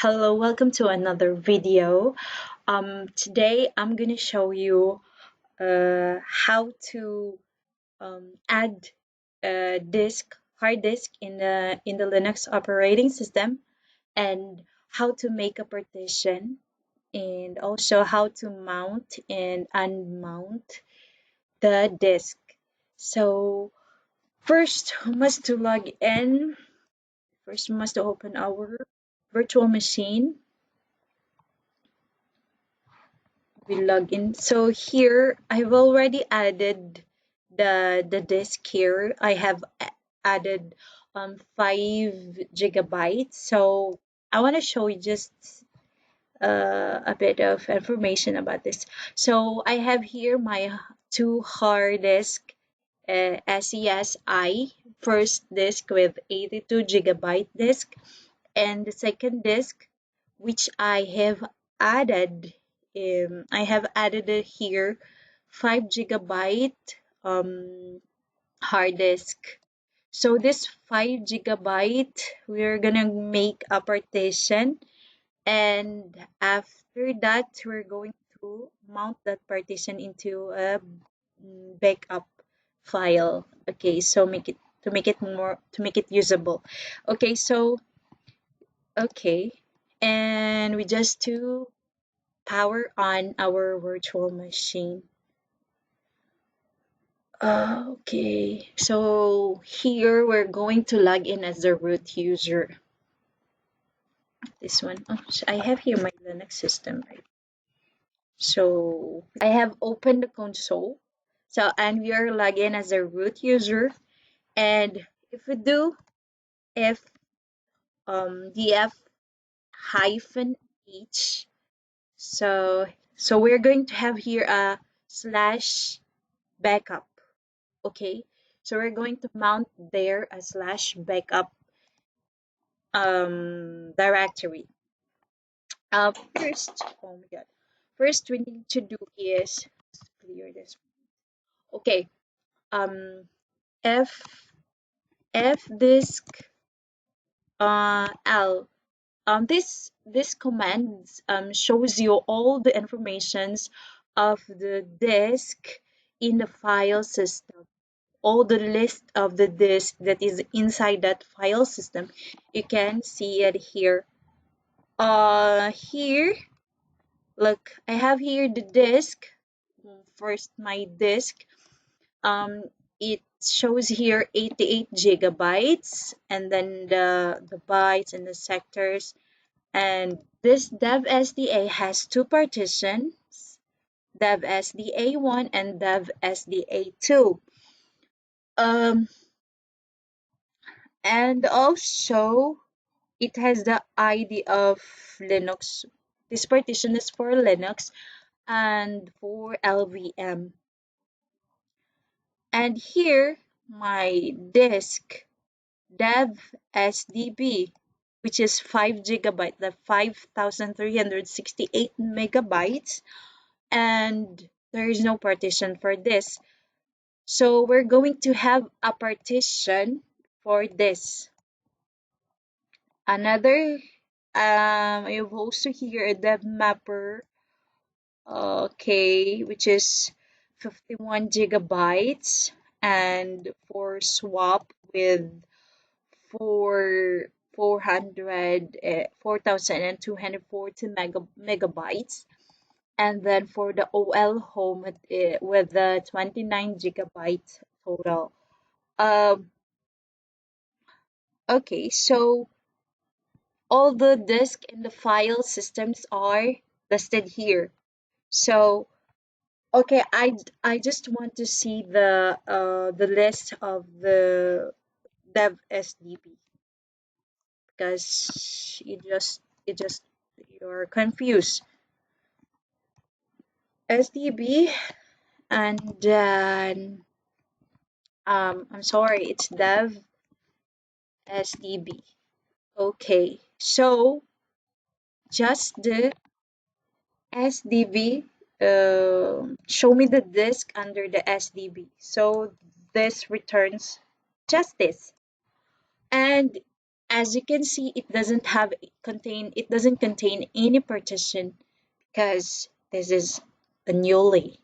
Hello, welcome to another video. Today I'm gonna show you how to add a hard disk in the Linux operating system, and how to make a partition, and also how to mount and unmount the disk. So first, we must to log in. First, we must open our virtual machine. We log in. So here I've already added the disk here. I have added 5 GB. So I want to show you just a bit of information about this. So I have here my two hard disk, SESI first disk with 82 GB disk, and the second disk which I have added it here 5 GB hard disk. So this 5 GB, we're gonna make a partition, and after that we're going to mount that partition into a backup file. Okay, so make it usable. Okay, so okay, and we just to power on our virtual machine. Okay, so here we're going to log in as the root user. This one, oh, so I have here my Linux system, right? So I have opened the console. So, and we are logged in as a root user. And if we do if df hyphen h, so we're going to have here a slash backup. Okay, so we're going to mount there a slash backup directory. First, oh my god, first we need to do is clear this. Okay, um, f fdisk l. This command shows you all the informations of the disk in the file system, all the list of the disk that is inside that file system. You can see it here. Here, look, I have here the disk. First, my disk. It shows here 88 GB, and then the bytes and the sectors. And this dev SDA has two partitions, dev SDA1 and dev SDA2. And also it has the ID of Linux. This partition is for Linux and for LVM. And here my disk dev SDB, which is 5 GB, the 5,368 MB, and there is no partition for this. So we're going to have a partition for this. Another, I have also here a dev mapper, okay, which is 51 GB, and for swap with 4,240 megabytes, and then for the OL home with the 29 GB total. Okay, so all the disk and the file systems are listed here. So okay, I just want to see the list of the dev SDB, because you're confused. SDB, and then I'm sorry, it's dev SDB. Okay, so just the SDB, show me the disk under the SDB. So this returns just this. And As you can see, it doesn't contain any partition because this is a newly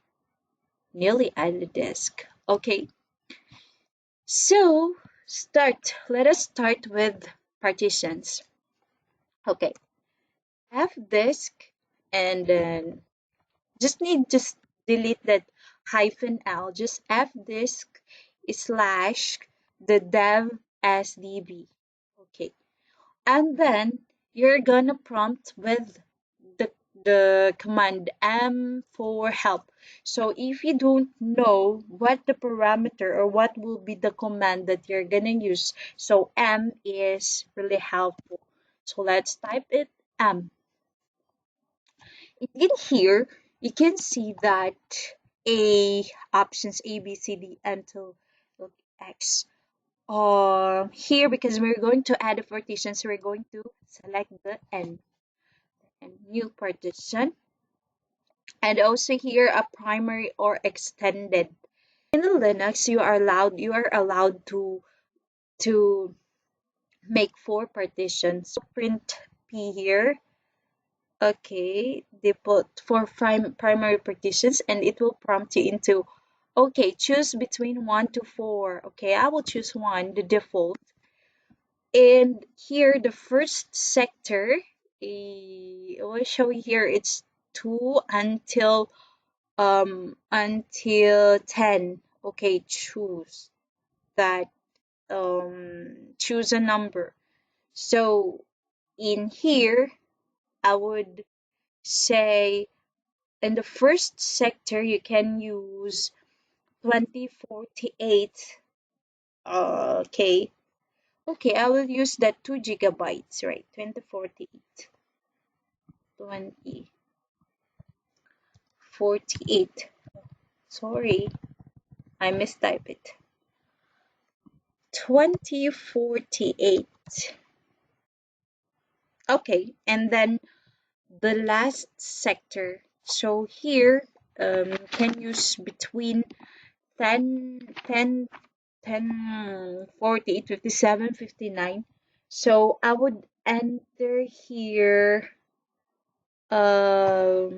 added disk. Okay, so let us start with partitions. Okay, fdisk, and then just delete that hyphen l, just fdisk slash the dev sdb. Okay, and then you're gonna prompt with the command m for help. So if you don't know what the parameter or what will be the command that you're gonna use, so m is really helpful. So let's type it m. In here you can see that a options a b c d until x. Here, because we're going to add a partition, so we're going to select the n and new partition, and also here a primary or extended. In the Linux, you are allowed to make 4 partitions. So print p here. Okay, they put 4 primary partitions, and it will prompt you into, okay, choose between 1 to 4. Okay, I will choose 1, the default. And here, the first sector, I will show you here, it's 2 until 10. Okay, choose a number. So in here, I would say in the first sector you can use 2048. Okay, I will use that 2 gigabytes, right? 2048, 2048. Sorry, I mistyped it. 2048. Okay, and then the last sector. So here, can use between 10, 48, 57, 59. So I would enter here of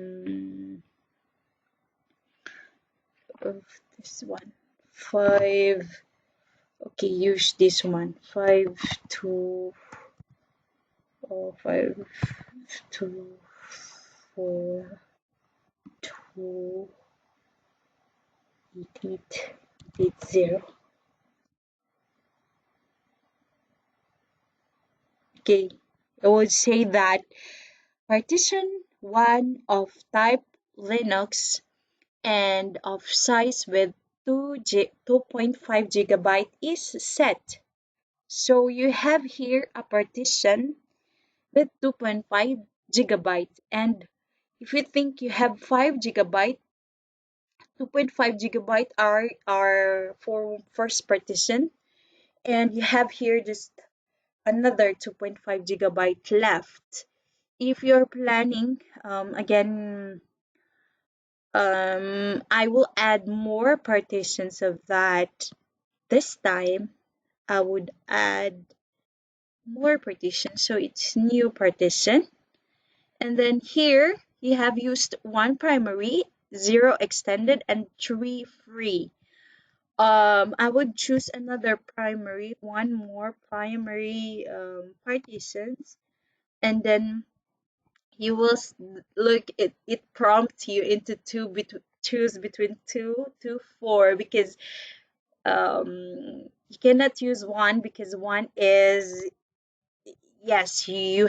this one, 5. Okay, use this one, 5 2 5 2 4 2 8 8 8 0. Okay, I would say that partition 1 of type Linux and of size with 2.5 gigabyte is set. So you have here a partition with 2.5 gigabyte, and if you think you have 5 gigabyte, 2.5 gigabyte are for first partition, and you have here just another 2.5 gigabyte left. If you're planning, again, I will add more partitions of that. This time I would add more partitions, so it's new partition. And then here you have used 1 primary, 0 extended, and 3 free. I would choose another primary, 1 more primary partitions, and then you will look it prompts you into choose between 2 to 4, because you cannot use 1 because 1 is, yes, we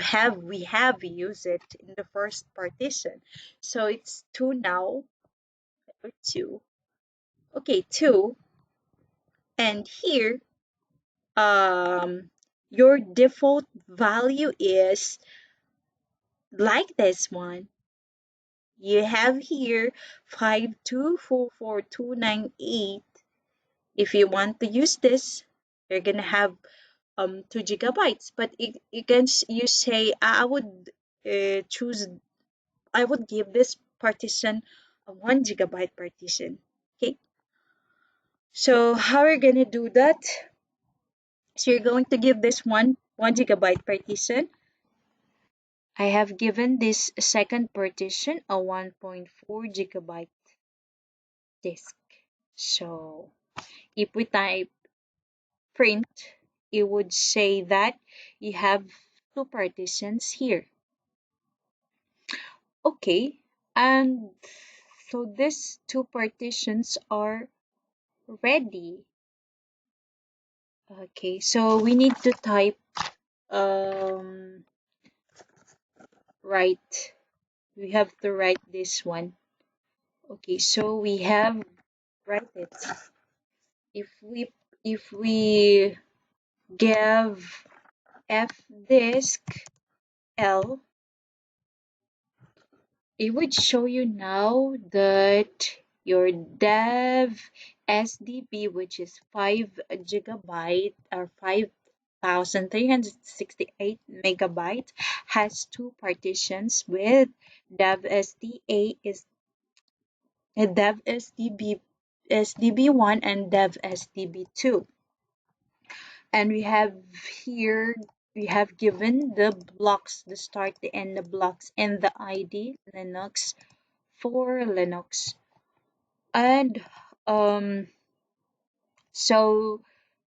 have used it in the first partition, so it's 2 now, or 2. Okay, 2. And here, your default value is like this one. You have here 5244298. If you want to use this, you're gonna have 2 gigabytes. But you say I would choose. I would give this partition a 1 gigabyte partition. Okay. So how are you gonna do that? So you're going to give this one 1 GB partition. I have given this second partition a 1.4 GB disk. So if we type print, it would say that you have two partitions here. Okay, and so these two partitions are ready. Okay, so we need to type write. We have to write this one. Okay, so we have write it. If we give fdisk l, it would show you now that your dev sdb, which is 5 GB or 5,368 MB, has two partitions with dev sda is dev sdb1 and dev sdb2. And we have given the blocks, the start, the end, the blocks, and the id linux for linux. And so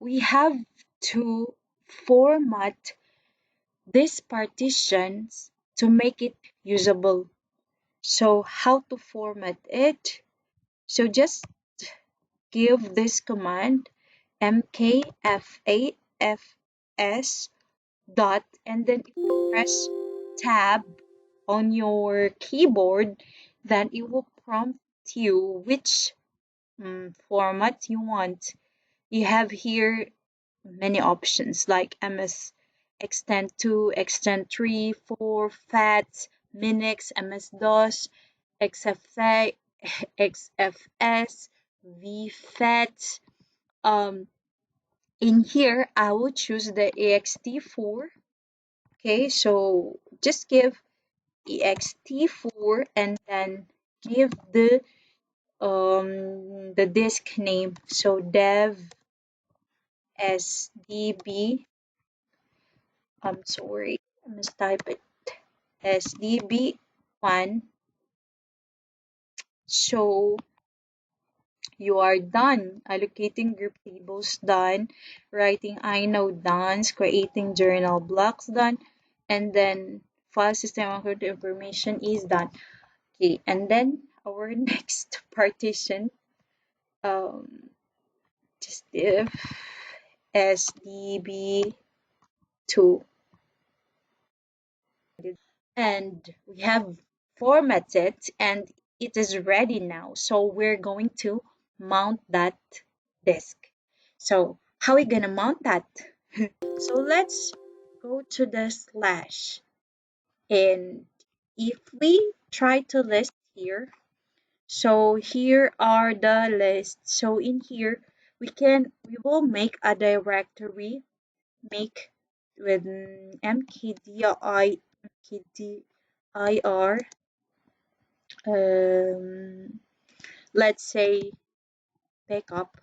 we have to format these partitions to make it usable. So how to format it? So just give this command mkfs dot, and then if you press tab on your keyboard, then it will prompt you which format you want. You have here many options like ms extend2, extend3, 4, fats, minix, ms-dos, xfs, xfs, vfats. In here I will choose the ext4. Okay, so just give ext4 and then give the disk name. So dev sdb, I'm sorry, I must type it, sdb1. So you are done. Allocating group tables done. Writing inode done. Creating journal blocks done. And then file system account information is done. Okay, and then our next partition, just if sdb2, and we have formatted and it is ready now. So we're going to mount that disk. So how are we gonna mount that? So let's go to the slash, and if we try to list here, so here are the lists. So in here we will make a directory, make with mkdir, let's say backup,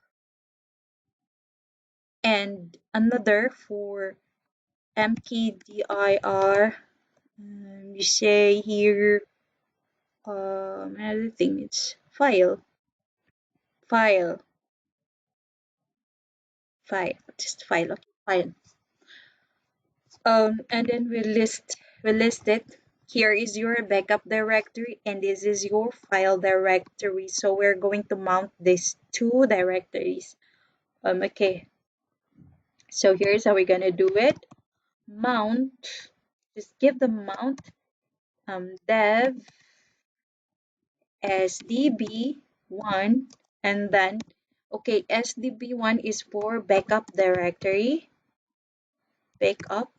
and another for mkdir, you say here another thing, it's file just file, okay, file. And then we list it. Here is your backup directory and this is your file directory. So we're going to mount these two directories. Okay, so here's how we're gonna do it. Mount, just give the mount dev sdb1, and then okay, sdb1 is for backup directory, backup,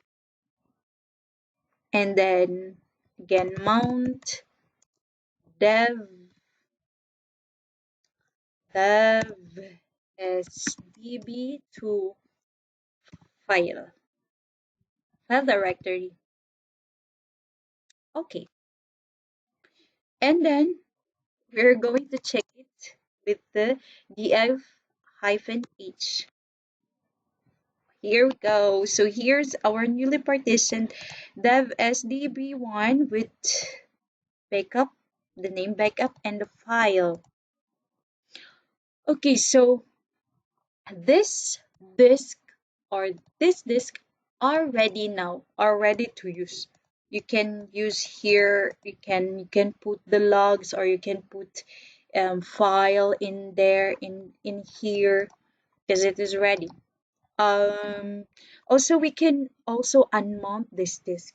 and then again mount dev sdb2 file directory. Okay, and then we're going to check it with the df-h. Here we go. So here's our newly partitioned dev sdb1 with backup, the name backup, and the file. Okay, so this disk or this disk are ready now, are ready to use. You can use here, you can put the logs, or you can put file in there, in here, because it is ready. Also we can also unmount this disk.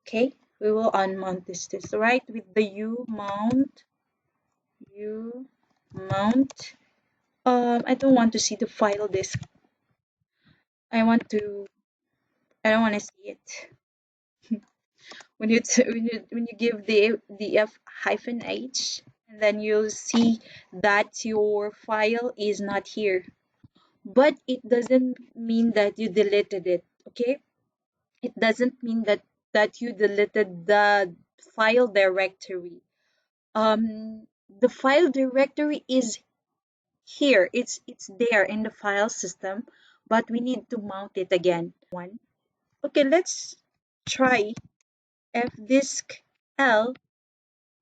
Okay, we will unmount this disk, right, with the umount. I don't want to see the file disk. I want to. I don't want to see it. When you give the f hyphen h, and then you'll see that your file is not here. But it doesn't mean that you deleted it. Okay, it doesn't mean that you deleted the file directory. The file directory is here. It's there in the file system, but we need to mount it again. One. Okay, let's try fdisk l.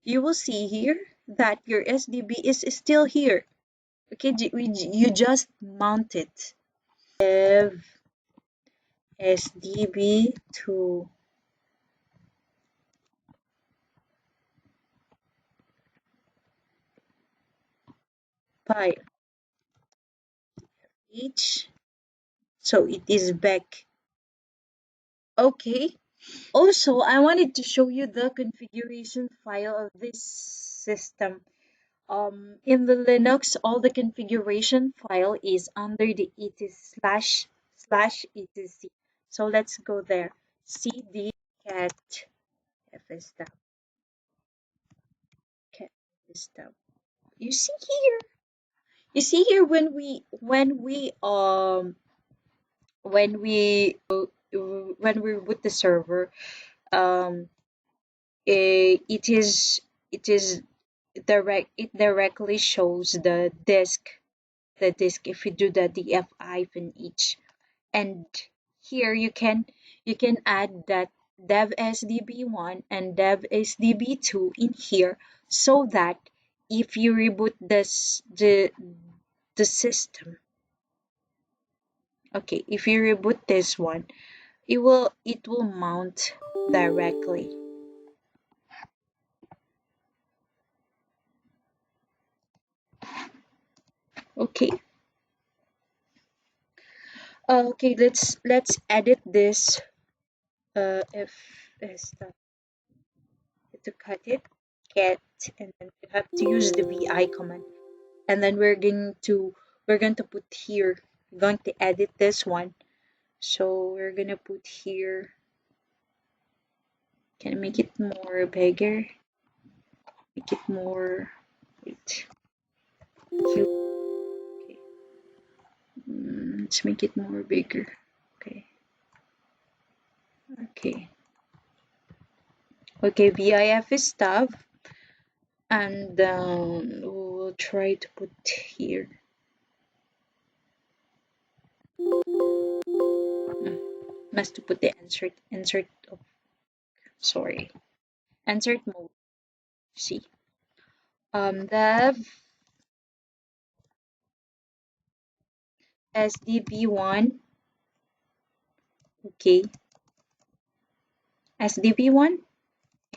You will see here that your SDB is still here. Okay, you just mount it. Dev SDB to file h. So it is back. Okay. Also, I wanted to show you the configuration file of this system. In the Linux, all the configuration file is under the // etc. So let's go there. cd cat fs cat fs. You see here. You see here when we root the server, um, it is it directly shows the disk if you do the df hyphen each. And here you can add that dev sdb1 and dev sdb2 in here, so that if you reboot the system, okay, if you reboot this one, it will mount directly. Okay. Okay, let's edit this. If stop to cut it, cat, and then you have to use the vi command, and then we're going to put here. We're going to edit this one, so we're gonna put here. Can I make it more bigger? Make it more. Wait. Okay. Let's make it more bigger. Okay. Okay. Okay. VIF is stuff, and we'll try to put here. Must to put the insert of, sorry, insert mode. See. The SDB1. Okay. SDB1,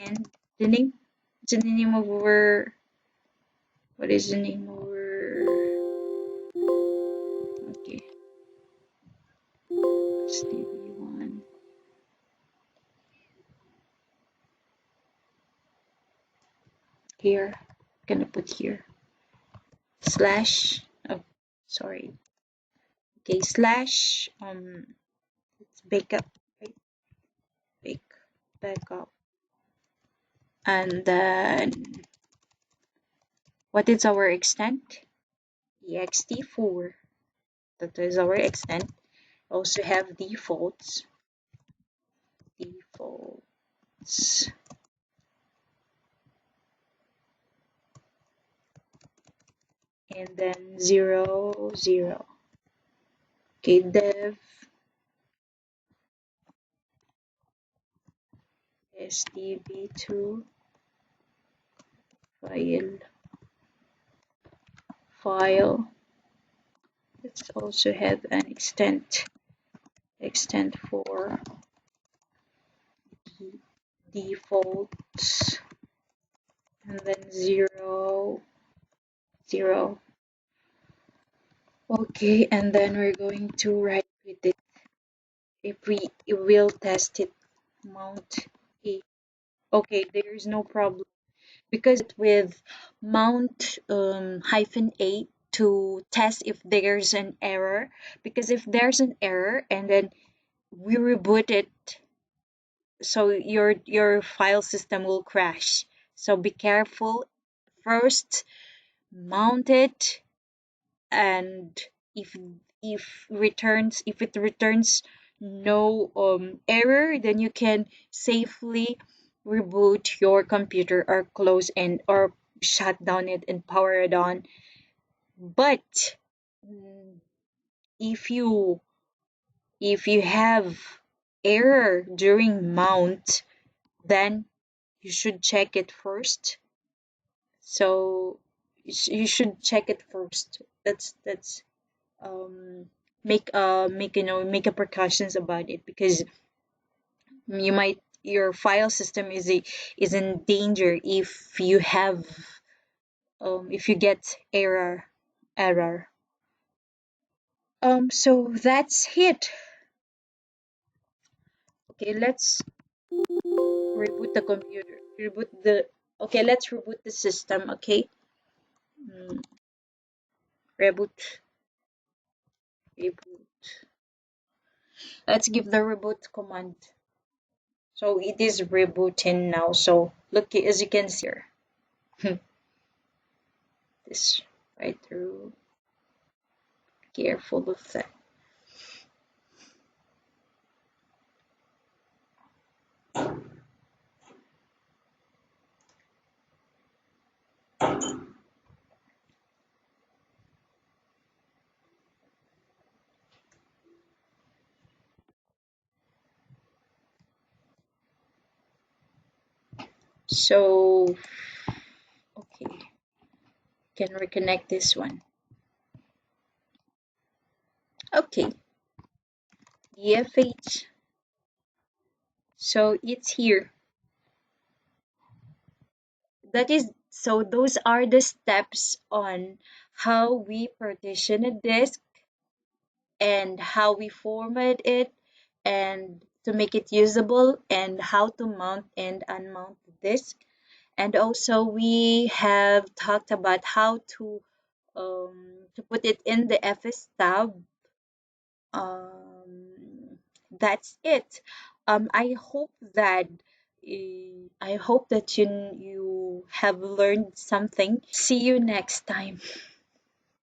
and the name. What's the name of our? What is the name of our? Okay. SDB1. Here. Gonna put here. Slash. Oh, sorry. Okay. Slash. It's backup. Right? Backup. And then what is our extent? ext4. That is our extent. Also have defaults. And then 0, 0. Okay, dev sdb2 file. Let's also have an extent for defaults, and then 0 0. Okay, and then we're going to write with it. If we will test it, mount a. Okay, there's no problem because with mount -a to test if there's an error. Because if there's an error and then we reboot it, so your file system will crash. So be careful. First, mount it, and if if it returns no error, then you can safely reboot your computer or close and or shut down it and power it on. But mm, if you have error during mount, then you should check it first. So you should check it first. That's make a precautions about it, because your file system is in danger if you have if you get error. So that's it. Okay, let's reboot the computer. Let's reboot the system. Okay. Mm, reboot reboot. Let's give the reboot command. So it is rebooting now. So look, as you can see here. This right through. Careful of that. So okay, can reconnect this one. Okay, dfh. So it's here. Those are the steps on how we partition a disk and how we format it and to make it usable, and how to mount and unmount the disk. And also we have talked about how to put it in the fs tab. That's it. I hope that you have learned something. See you next time.